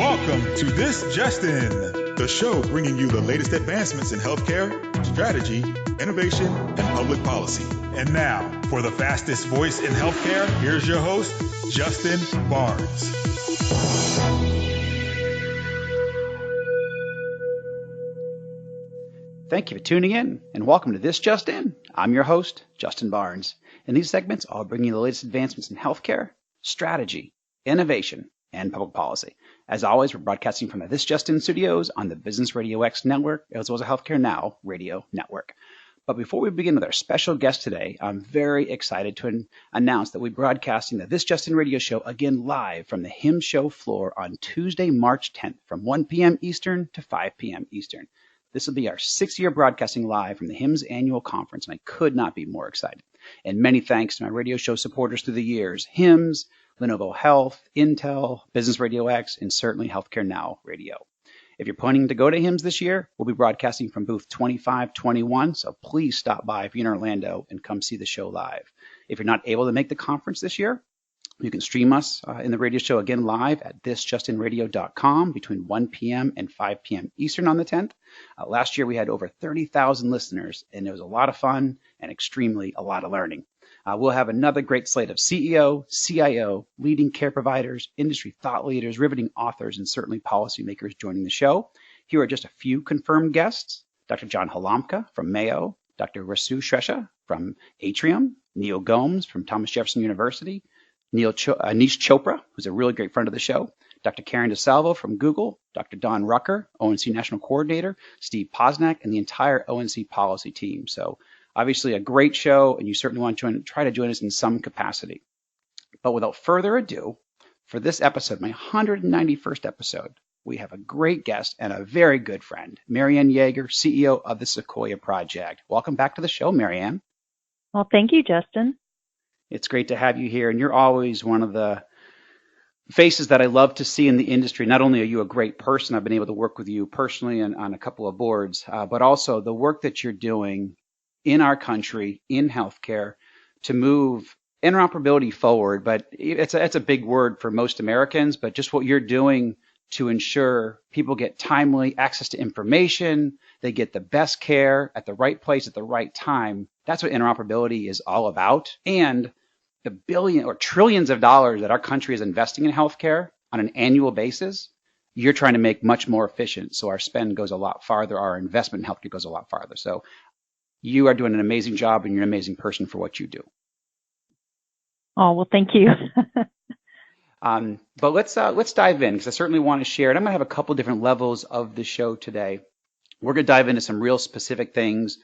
Welcome to This Just In, the show bringing you the latest advancements in healthcare, strategy, innovation, and public policy. And now, for the fastest voice in healthcare, here's your host, Justin Barnes. Thank you for tuning in, and welcome to This Just In. I'm your host, Justin Barnes. In these segments, I'll bring you the latest advancements in healthcare, strategy, innovation, and public policy. As always, we're broadcasting from the This Just In studios on the Business Radio X network, as well as the Healthcare Now radio network. But before we begin with our special guest today, I'm very excited to announce that we're broadcasting the This Just In radio show again live from the HIMSS show floor on Tuesday, March 10th from 1 p.m. Eastern to 5 p.m. Eastern. This will be our 6th year broadcasting live from the HIMSS annual conference, and I could not be more excited. And many thanks to my radio show supporters through the years, HIMSS, Lenovo Health, Intel, Business Radio X, and certainly Healthcare Now Radio. If you're planning to go to HIMSS this year, we'll be broadcasting from booth 2521, so please stop by if you're in Orlando and come see the show live. If you're not able to make the conference this year, you can stream us in the radio show again live at thisjustinradio.com between 1 p.m. and 5 p.m. Eastern on the 10th. Last year, we had over 30,000 listeners, and it was a lot of fun and extremely a lot of learning. We'll have another great slate of CEO, CIO, leading care providers, industry thought leaders, riveting authors, and certainly policymakers joining the show. Here are just a few confirmed guests: Dr. John Halamka from Mayo, Dr. Rasu Shresha from Atrium, Neil Gomes from Thomas Jefferson University, Anish Chopra, who's a really great friend of the show, Dr. Karen DeSalvo from Google, Dr. Don Rucker, ONC National Coordinator, Steve Posnack, and the entire ONC policy team. So obviously a great show, and you certainly want to try to join us in some capacity. But without further ado, for this episode, my 191st episode, we have a great guest and a very good friend, Mariann Yeager, CEO of the Sequoia Project. Welcome back to the show, Mariann. Well, thank you, Justin. It's great to have you here, and you're always one of the faces that I love to see in the industry. Not only are you a great person, I've been able to work with you personally and on a couple of boards, but also the work that you're doing in our country, in healthcare, to move interoperability forward. But it's a big word for most Americans, but just what you're doing to ensure people get timely access to information, they get the best care at the right place at the right time. That's what interoperability is all about. And the billion or trillions of dollars that our country is investing in healthcare on an annual basis, you're trying to make much more efficient. So our spend goes a lot farther. Our investment in healthcare goes a lot farther. So you are doing an amazing job, and you're an amazing person for what you do. Oh, well, thank you. But let's dive in, because I certainly want to share, and I'm going to have a couple different levels of the show today. We're going to dive into some real specific things,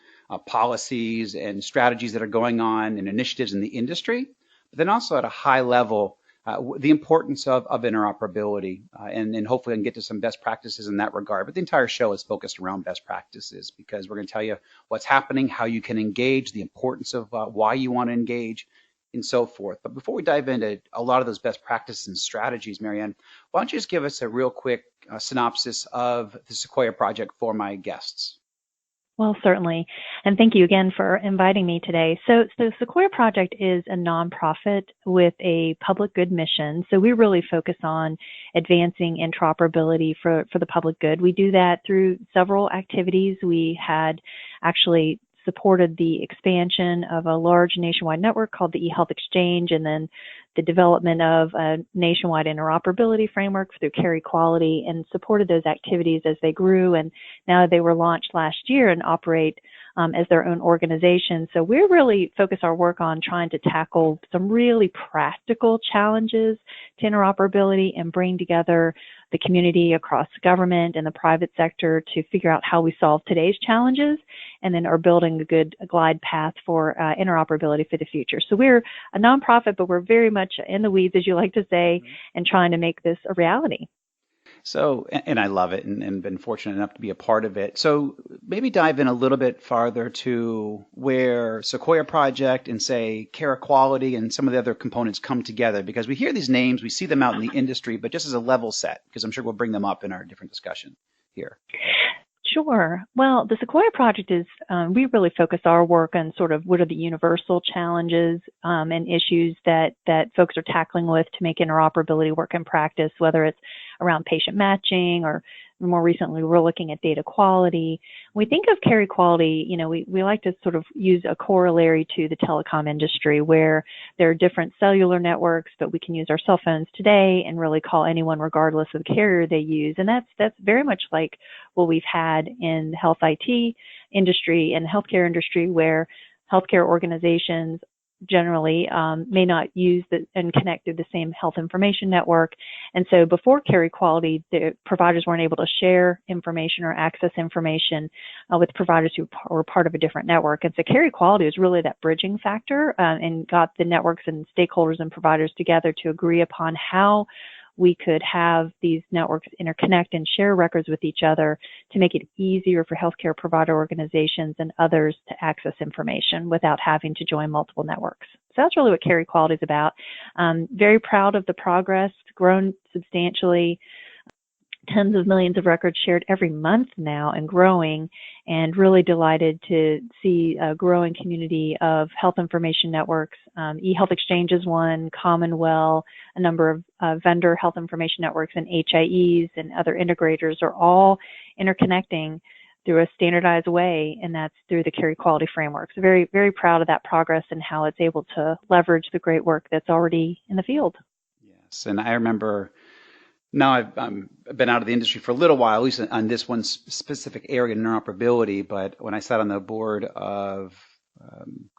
policies and strategies that are going on and initiatives in the industry, but then also at a high level, the importance of interoperability, and hopefully I can get to some best practices in that regard. But the entire show is focused around best practices, because we're going to tell you what's happening, how you can engage, the importance of why you want to engage, and so forth. But before we dive into a lot of those best practices and strategies, Mariann, why don't you just give us a real quick synopsis of the Sequoia Project for my guests? Well, certainly. And thank you again for inviting me today. So Sequoia Project is a nonprofit with a public good mission. So we really focus on advancing interoperability for the public good. We do that through several activities. We had actually supported the expansion of a large nationwide network called the eHealth Exchange, and then the development of a nationwide interoperability framework through Care Equality, and supported those activities as they grew. And now they were launched last year and operate as their own organization. So we really focus our work on trying to tackle some really practical challenges to interoperability and bring together the community across government and the private sector to figure out how we solve today's challenges, and then are building a glide path for interoperability for the future. So we're a nonprofit, but we're very much in the weeds, as you like to say, and trying to make this a reality. So, and I love it, and been fortunate enough to be a part of it. So maybe dive in a little bit farther to where Sequoia Project and, say, Care Equality and some of the other components come together, because we hear these names, we see them out in the industry, but just as a level set, because I'm sure we'll bring them up in our different discussion here. Sure. Well, the Sequoia Project is, we really focus our work on sort of what are the universal challenges and issues that folks are tackling with to make interoperability work in practice, whether it's around patient matching or more recently we're looking at data quality. We think of care equality, we like to sort of use a corollary to the telecom industry where there are different cellular networks, but we can use our cell phones today and really call anyone regardless of the carrier they use. And that's very much like what we've had in the health IT industry and healthcare industry, where healthcare organizations generally may not use and connect through the same health information network. And so before care equality, the providers weren't able to share information or access information with providers who were part of a different network. And so care equality is really that bridging factor and got the networks and stakeholders and providers together to agree upon how we could have these networks interconnect and share records with each other to make it easier for healthcare provider organizations and others to access information without having to join multiple networks. So that's really what care equality is about. Very proud of the progress, grown substantially. Tens of millions of records shared every month now and growing, and really delighted to see a growing community of health information networks. eHealth Exchange is one, Commonwealth, a number of vendor health information networks and HIEs and other integrators are all interconnecting through a standardized way, and that's through the care equality framework. So very, very proud of that progress and how it's able to leverage the great work that's already in the field. Yes, and I remember now I've been out of the industry for a little while, at least on this one specific area, interoperability. But when I sat on the board of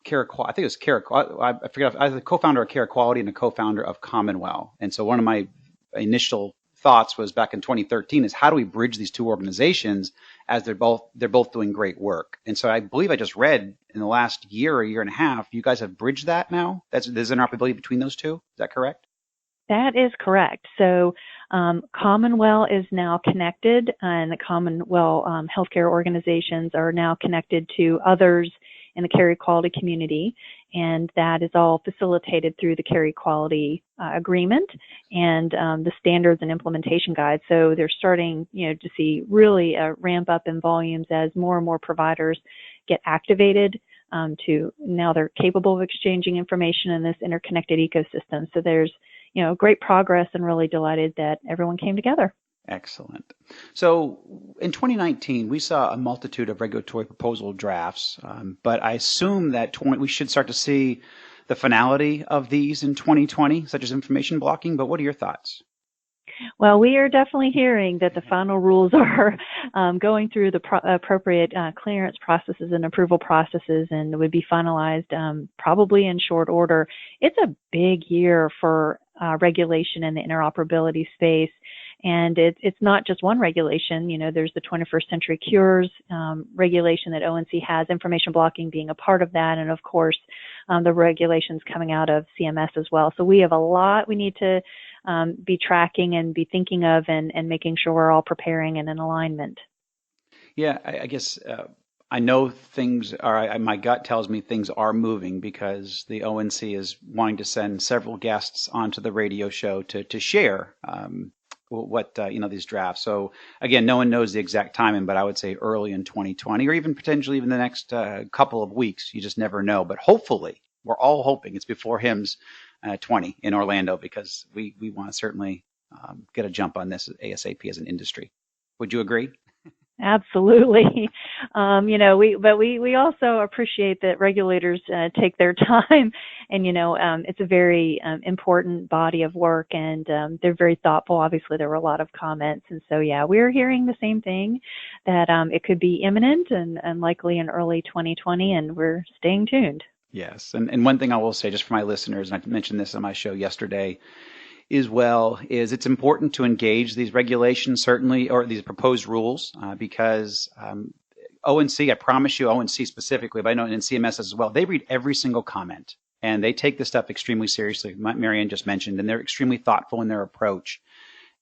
Care Equality, I think it was Care Equality. I forget. I was a co-founder of Care Equality and a co-founder of Commonwealth. And so one of my initial thoughts was back in 2013 is how do we bridge these two organizations as they're both doing great work. And so I believe I just read in the last year and a half, you guys have bridged that now. There's interoperability between those two. Is that correct? That is correct. So Commonwealth is now connected, and the Commonwealth healthcare organizations are now connected to others in the care equality community, and that is all facilitated through the care equality agreement and the standards and implementation guide. So they're starting, to see really a ramp up in volumes as more and more providers get activated to now they're capable of exchanging information in this interconnected ecosystem. So there's great progress, and really delighted that everyone came together. Excellent. So in 2019, we saw a multitude of regulatory proposal drafts, but I assume that we should start to see the finality of these in 2020, such as information blocking, but what are your thoughts? Well, we are definitely hearing that the final rules are going through the appropriate clearance processes and approval processes and would be finalized probably in short order. It's a big year for regulation in the interoperability space. And it's not just one regulation. There's the 21st Century Cures regulation that ONC has, information blocking being a part of that, and of course the regulations coming out of CMS as well. So we have a lot we need to be tracking and be thinking of and making sure we're all preparing and in alignment. Yeah, I guess I know things are, my gut tells me things are moving because the ONC is wanting to send several guests onto the radio show to share what these drafts. So again, no one knows the exact timing, but I would say early in 2020 or even potentially even the next couple of weeks. You just never know. But hopefully, we're all hoping it's before HIMSS 20 in Orlando because we want to certainly get a jump on this ASAP as an industry. Would you agree? Absolutely. We also appreciate that regulators take their time and, it's a very important body of work and they're very thoughtful. Obviously, there were a lot of comments. And so, yeah, we're hearing the same thing that it could be imminent and likely in early 2020, and we're staying tuned. Yes. And one thing I will say just for my listeners, and I mentioned this on my show yesterday, is it's important to engage these regulations, certainly, or these proposed rules, because ONC, I promise you, ONC specifically, but I know in CMS as well, they read every single comment, and they take this stuff extremely seriously. Mariann just mentioned, and they're extremely thoughtful in their approach.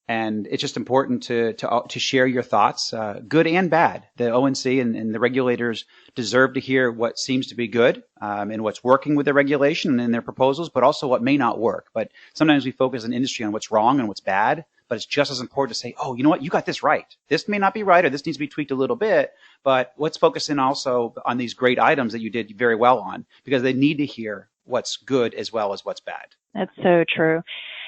And it's just important to share your thoughts, good and bad. The ONC and the regulators deserve to hear what seems to be good and what's working with the regulation and in their proposals, but also what may not work. But sometimes we focus in industry on what's wrong and what's bad, but it's just as important to say, oh, you know what, you got this right. This may not be right, or this needs to be tweaked a little bit, but let's focus in also on these great items that you did very well on, because they need to hear what's good as well as what's bad. That's so true.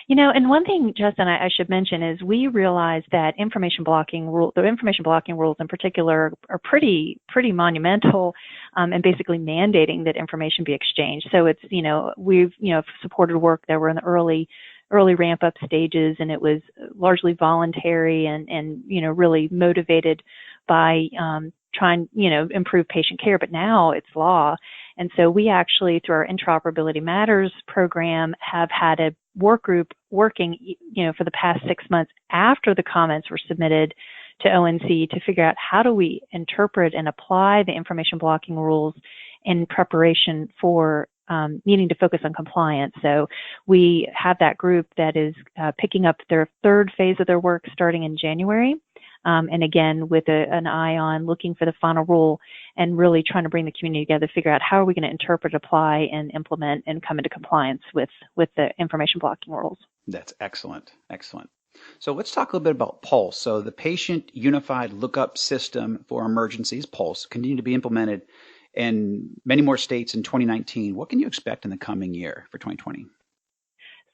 You know, and one thing, Justin, I should mention is we realize that the information blocking rules in particular are pretty monumental, and basically mandating that information be exchanged. So it's, we've, supported work that were in the early ramp up stages, and it was largely voluntary and really motivated by trying, improve patient care, but now it's law. And so we actually, through our Interoperability Matters program, have had a work group working, for the past 6 months after the comments were submitted to ONC to figure out how do we interpret and apply the information blocking rules in preparation for needing to focus on compliance. So we have that group that is picking up their third phase of their work starting in January. And again, with an eye on looking for the final rule and really trying to bring the community together to figure out how are we going to interpret, apply, and implement and come into compliance with the information blocking rules. That's excellent. Excellent. So let's talk a little bit about Pulse. So the Patient Unified Lookup System for Emergencies, Pulse, continued to be implemented in many more states in 2019. What can you expect in the coming year for 2020?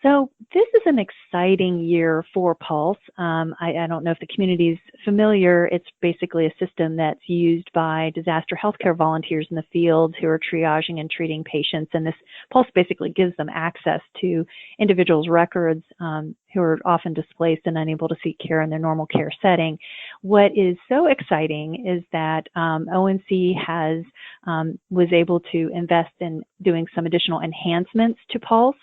So this is an exciting year for Pulse. I don't know if the community is familiar. It's basically a system that's used by disaster healthcare volunteers in the field who are triaging and treating patients. And this Pulse basically gives them access to individuals' records who are often displaced and unable to seek care in their normal care setting. What is so exciting is that ONC was able to invest in doing some additional enhancements to Pulse.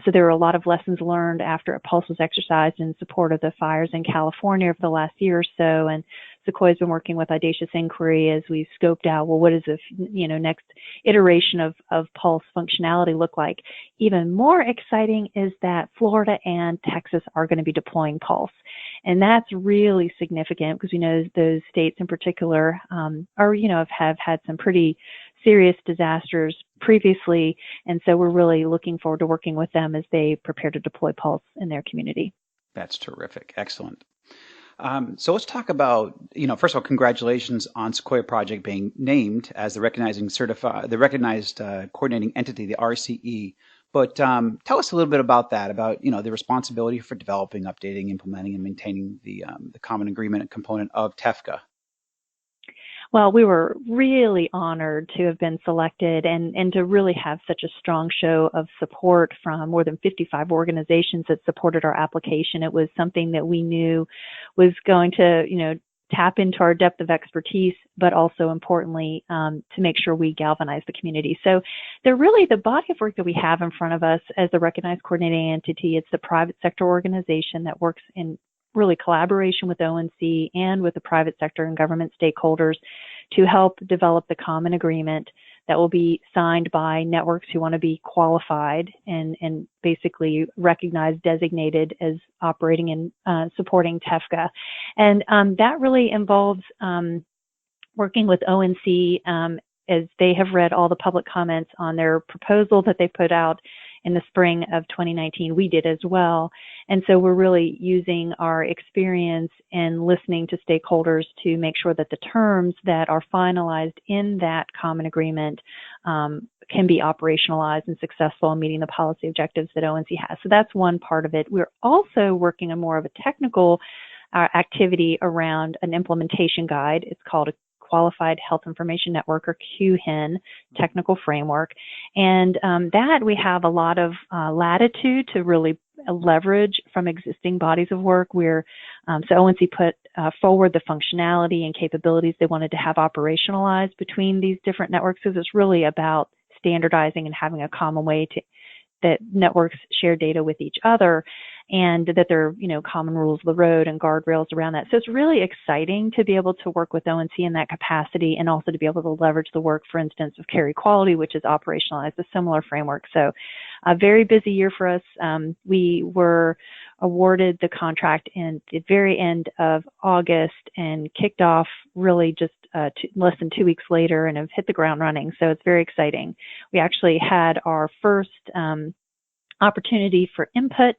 So there were a lot of lessons learned after Pulse was exercised in support of the fires in California over the last year or so. And Sequoia's been working with Audacious Inquiry as we've scoped out, well, what does the next iteration of Pulse functionality look like? Even more exciting is that Florida and Texas are going to be deploying Pulse. And that's really significant because we know those states in particular have had some pretty serious disasters previously, and so we're really looking forward to working with them as they prepare to deploy Pulse in their community. That's terrific. Excellent. So let's talk about, first of all, congratulations on Sequoia Project being named as the recognized coordinating entity, the RCE. But tell us a little bit about that, about the responsibility for developing, updating, implementing, and maintaining the common agreement component of TEFCA. Well, we were really honored to have been selected and to really have such a strong show of support from more than 55 organizations that supported our application. It was something that we knew was going to, tap into our depth of expertise, but also importantly, to make sure we galvanize the community. So the body of work that we have in front of us as the recognized coordinating entity, it's the private sector organization that works in really collaboration with ONC and with the private sector and government stakeholders to help develop the common agreement that will be signed by networks who want to be qualified and basically recognized, designated as operating and supporting TEFCA. And that really involves working with ONC as they have read all the public comments on their proposal that they put out in the spring of 2019. We did as well. And so we're really using our experience and listening to stakeholders to make sure that the terms that are finalized in that common agreement can be operationalized and successful in meeting the policy objectives that ONC has. So that's one part of it. We're also working on more of a technical activity around an implementation guide. It's called a Qualified Health Information Network, or QHIN, technical framework. And that we have a lot of latitude to really leverage from existing bodies of work. So ONC put forward the functionality and capabilities they wanted to have operationalized between these different networks. So it's really about standardizing and having a common way that networks share data with each other, and that there are, common rules of the road and guardrails around that. So it's really exciting to be able to work with ONC in that capacity, and also to be able to leverage the work, for instance, of Care Equality, which is operationalized a similar framework. So a very busy year for us. We were awarded the contract in the very end of August and kicked off really just less than 2 weeks later, and have hit the ground running. So it's very exciting. We actually had our first opportunity for input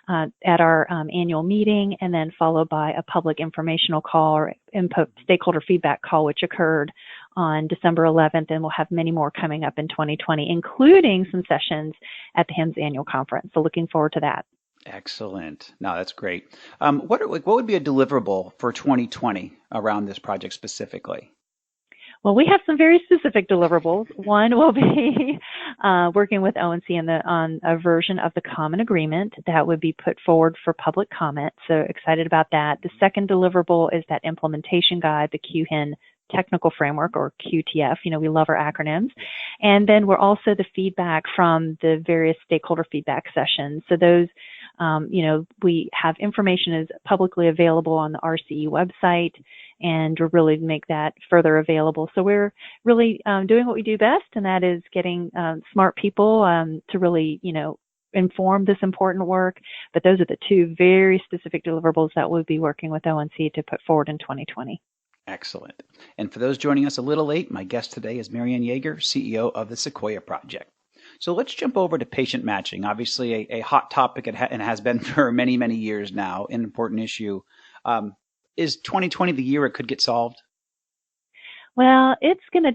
at our annual meeting, and then followed by a public informational call or stakeholder feedback call, which occurred on December 11th, and we'll have many more coming up in 2020, including some sessions at the HIMSS annual conference. So looking forward to that. Excellent. No, that's great. What would be a deliverable for 2020 around this project specifically? Well, we have some very specific deliverables. One will be working with ONC on a version of the common agreement that would be put forward for public comment. So excited about that. The second deliverable is that implementation guide, the QHIN technical framework, or QTF. We love our acronyms. And then we're also the feedback from the various stakeholder feedback sessions. So those, we have information is publicly available on the RCE website, and we're really make that further available. So we're really doing what we do best, and that is getting smart people to really, inform this important work. But those are the two very specific deliverables that we'll be working with ONC to put forward in 2020. Excellent. And for those joining us a little late, my guest today is Mariann Yeager, CEO of the Sequoia Project. So let's jump over to patient matching, obviously a hot topic and has been for many, many years now, an important issue. Is 2020 the year it could get solved? Well, it's going to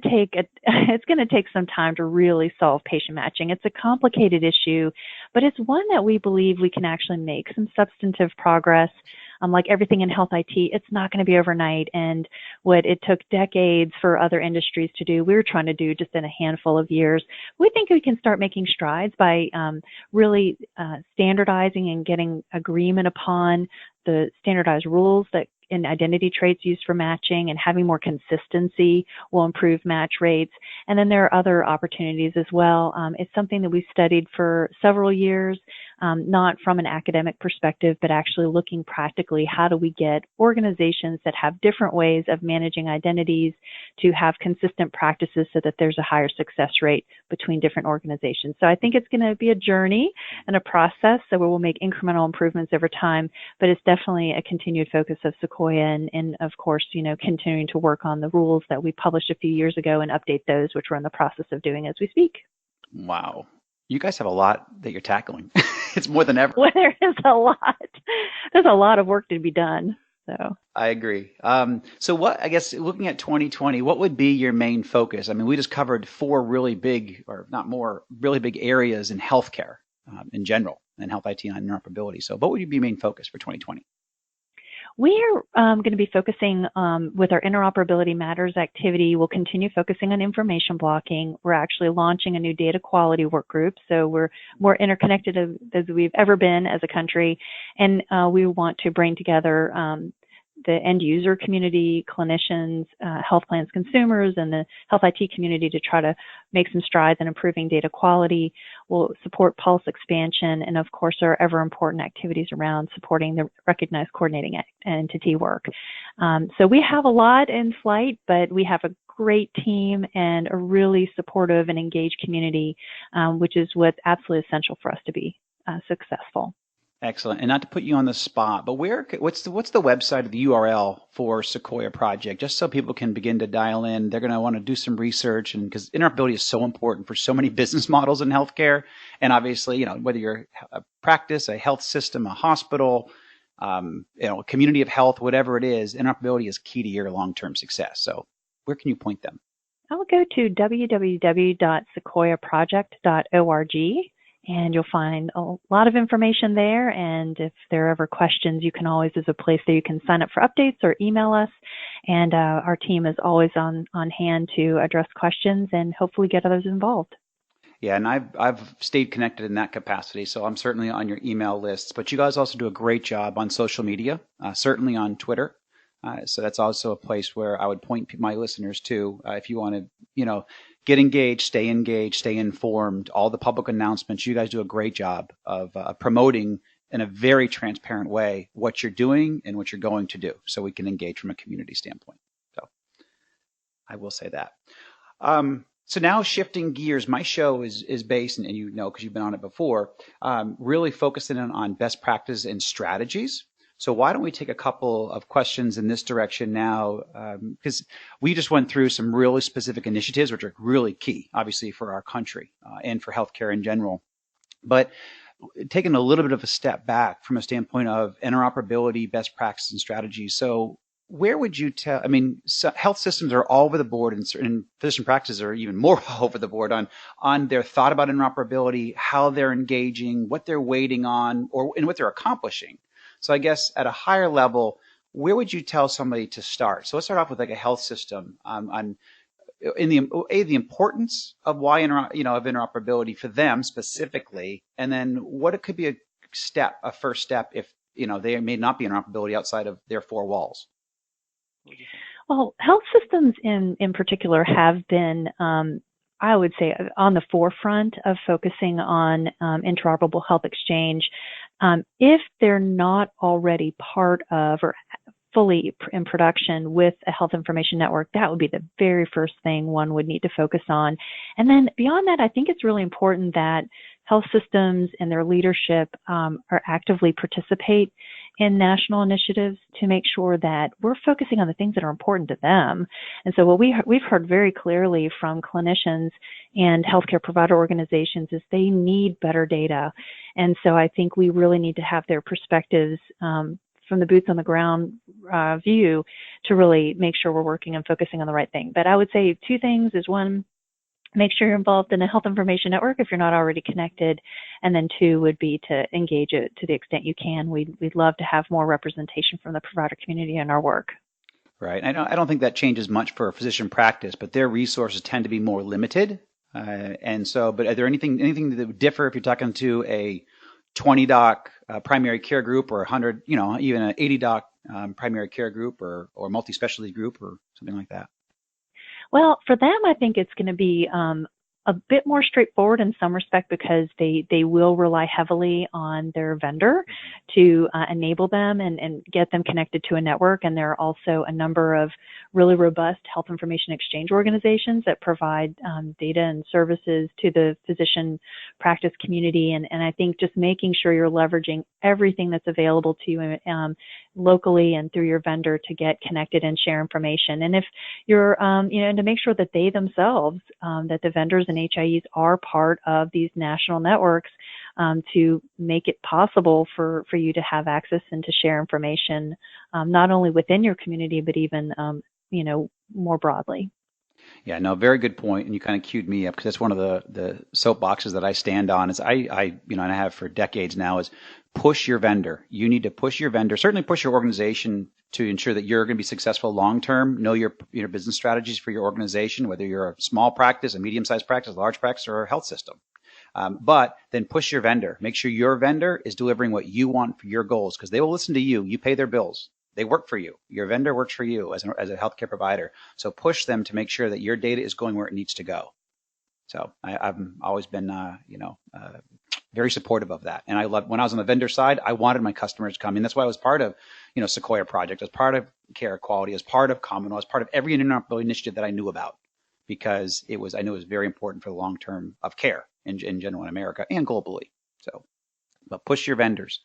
take some time to really solve patient matching. It's a complicated issue, but it's one that we believe we can actually make some substantive progress. Like everything in health IT, it's not going to be overnight. And what it took decades for other industries to do, we're trying to do just in a handful of years. We think we can start making strides by really standardizing and getting agreement upon the standardized rules that in identity traits used for matching, and having more consistency will improve match rates. And then there are other opportunities as well. It's something that we've studied for several years, not from an academic perspective, but actually looking practically, how do we get organizations that have different ways of managing identities to have consistent practices so that there's a higher success rate between different organizations. So I think it's going to be a journey and a process, so we will make incremental improvements over time, but it's definitely a continued focus of Sequoia, and of course, continuing to work on the rules that we published a few years ago and update those, which we're in the process of doing as we speak. Wow. You guys have a lot that you're tackling. It's more than ever. Well, there is a lot. There's a lot of work to be done. So I agree. So I guess looking at 2020, what would be your main focus? I mean, we just covered four really big, or not more, really big areas in healthcare in general, and health IT and interoperability. So what would be your main focus for 2020? We are going to be focusing with our Interoperability Matters activity. We'll continue focusing on information blocking. We're actually launching a new data quality work group, so we're more interconnected as we've ever been as a country, and we want to bring together the end user community, clinicians, health plans, consumers, and the health IT community to try to make some strides in improving data quality. We'll support pulse expansion, and of course our ever important activities around supporting the recognized coordinating entity work. So we have a lot in flight, but we have a great team and a really supportive and engaged community, which is what's absolutely essential for us to be successful. Excellent. And not to put you on the spot, but what's the website or the URL for Sequoia Project, just so people can begin to dial in? They're going to want to do some research, and because interoperability is so important for so many business models in healthcare, and obviously, whether you're a practice, a health system, a hospital, a community of health, whatever it is, interoperability is key to your long-term success. So where can you point them? I will go to www.sequoiaproject.org. And you'll find a lot of information there. And if there are ever questions, you can always, there's a place there you can sign up for updates or email us. And our team is always on hand to address questions and hopefully get others involved. Yeah, and I've stayed connected in that capacity, so I'm certainly on your email lists. But you guys also do a great job on social media, certainly on Twitter. So that's also a place where I would point my listeners to if you want to, get engaged, stay informed. All the public announcements, you guys do a great job of promoting in a very transparent way what you're doing and what you're going to do, so we can engage from a community standpoint. So I will say that. So now shifting gears, my show is based, and because you've been on it before, really focusing on best practices and strategies. So why don't we take a couple of questions in this direction now, because we just went through some really specific initiatives, which are really key, obviously, for our country and for healthcare in general. But taking a little bit of a step back from a standpoint of interoperability, best practices, and strategies. So where would you tell, I mean, health systems are all over the board, and physician practices are even more all over the board on their thought about interoperability, how they're engaging, what they're waiting on, and what they're accomplishing. So I guess at a higher level, where would you tell somebody to start? So let's start off with like a health system on the importance of why of interoperability for them specifically, and then what it could be a first step if they may not be interoperability outside of their four walls. Well, health systems in particular have been, I would say, on the forefront of focusing on interoperable health exchange. If they're not already part of or fully in production with a health information network, that would be the very first thing one would need to focus on. And then beyond that, I think it's really important that health systems and their leadership are actively participate in national initiatives to make sure that we're focusing on the things that are important to them. And so what we've heard very clearly from clinicians and healthcare provider organizations is they need better data. And so I think we really need to have their perspectives from the boots on the ground view to really make sure we're working and focusing on the right thing. But I would say two things is one, make sure you're involved in a health information network if you're not already connected. And then two would be to engage it to the extent you can. We'd love to have more representation from the provider community in our work. Right. I don't think that changes much for a physician practice, but their resources tend to be more limited. And so, but are there anything that would differ if you're talking to a 20 doc primary care group or 100, even an 80 doc primary care group or multi-specialty group or something like that? Well, for them, I think it's going to be a bit more straightforward in some respect because they will rely heavily on their vendor to enable them and get them connected to a network. And there are also a number of really robust health information exchange organizations that provide data and services to the physician practice community. And I think just making sure you're leveraging everything that's available to you locally and through your vendor to get connected and share information. And if you're, and to make sure that they themselves, that the vendors and HIEs are part of these national networks to make it possible for you to have access and to share information, not only within your community, but even, more broadly. Yeah, no, very good point. And you kind of queued me up because that's one of the soapboxes that I stand on is and I have for decades now is push your vendor. You need to push your vendor, certainly push your organization to ensure that you're going to be successful long-term. Know your business strategies for your organization, whether you're a small practice, a medium-sized practice, a large practice, or a health system. But then push your vendor. Make sure your vendor is delivering what you want for your goals because they will listen to you. You pay their bills. They work for you. Your vendor works for you as a healthcare provider. So push them to make sure that your data is going where it needs to go. So I've always been, very supportive of that. And I love when I was on the vendor side, I wanted my customers to come in. That's why I was part of, Sequoia Project, as part of Care Quality, as part of Commonwealth, as part of every interoperability initiative that I knew about, because I knew it was very important for the long term of care in general in America and globally. So, but push your vendors.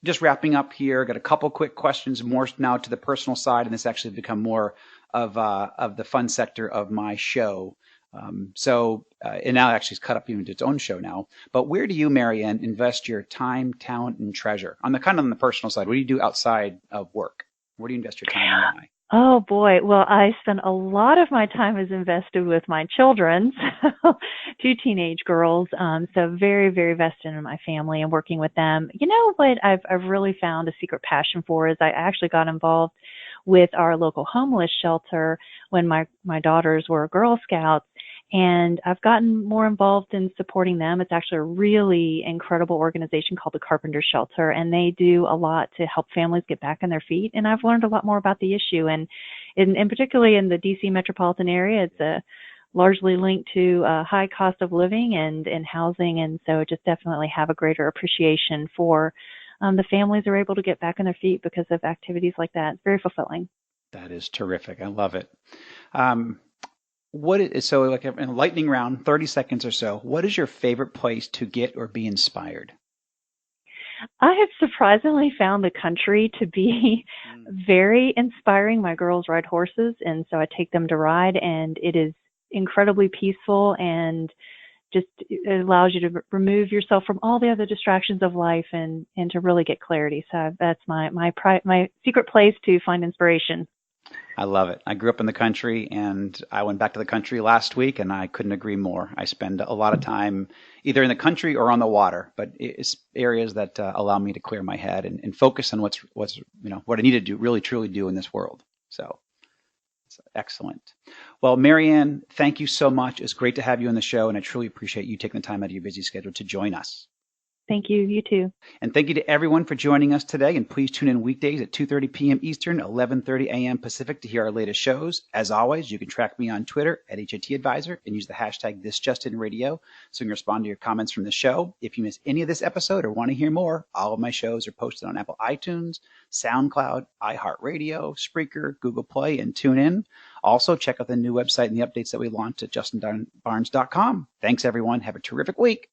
Just wrapping up here, got a couple quick questions more now to the personal side, and this actually has become more of the fun sector of my show. And now actually it's cut up even to its own show now. But where do you, Mariann, invest your time, talent, and treasure? On the personal side, what do you do outside of work? Where do you invest your time and why? Oh boy. Well, I spend a lot of my time is invested with my children, two teenage girls. So very, very vested in my family and working with them. You know what I've really found a secret passion for is I actually got involved with our local homeless shelter when my daughters were Girl Scouts. And I've gotten more involved in supporting them. It's actually a really incredible organization called the Carpenter Shelter, and they do a lot to help families get back on their feet. And I've learned a lot more about the issue. And particularly in the DC metropolitan area, it's largely linked to high cost of living and housing. And so just definitely have a greater appreciation for the families are able to get back on their feet because of activities like that. It's very fulfilling. That is terrific. I love it. So like in a lightning round, 30 seconds or so, what is your favorite place to get or be inspired? I have surprisingly found the country to be very inspiring. My girls ride horses, and so I take them to ride, and it is incredibly peaceful and just it allows you to remove yourself from all the other distractions of life and to really get clarity. So that's my secret place to find inspiration. I love it. I grew up in the country, and I went back to the country last week, and I couldn't agree more. I spend a lot of time either in the country or on the water, but it's areas that allow me to clear my head and focus on what I need to do, really truly do in this world. So it's excellent. Well, Mariann, thank you so much. It's great to have you on the show, and I truly appreciate you taking the time out of your busy schedule to join us. Thank you. You too. And thank you to everyone for joining us today. And please tune in weekdays at 2:30 p.m. Eastern, 11:30 a.m. Pacific to hear our latest shows. As always, you can track me on Twitter at HITadvisor and use the hashtag ThisJustinRadio so you can respond to your comments from the show. If you miss any of this episode or want to hear more, all of my shows are posted on Apple iTunes, SoundCloud, iHeartRadio, Spreaker, Google Play, and TuneIn. Also, check out the new website and the updates that we launched at justinbarnes.com. Thanks, everyone. Have a terrific week.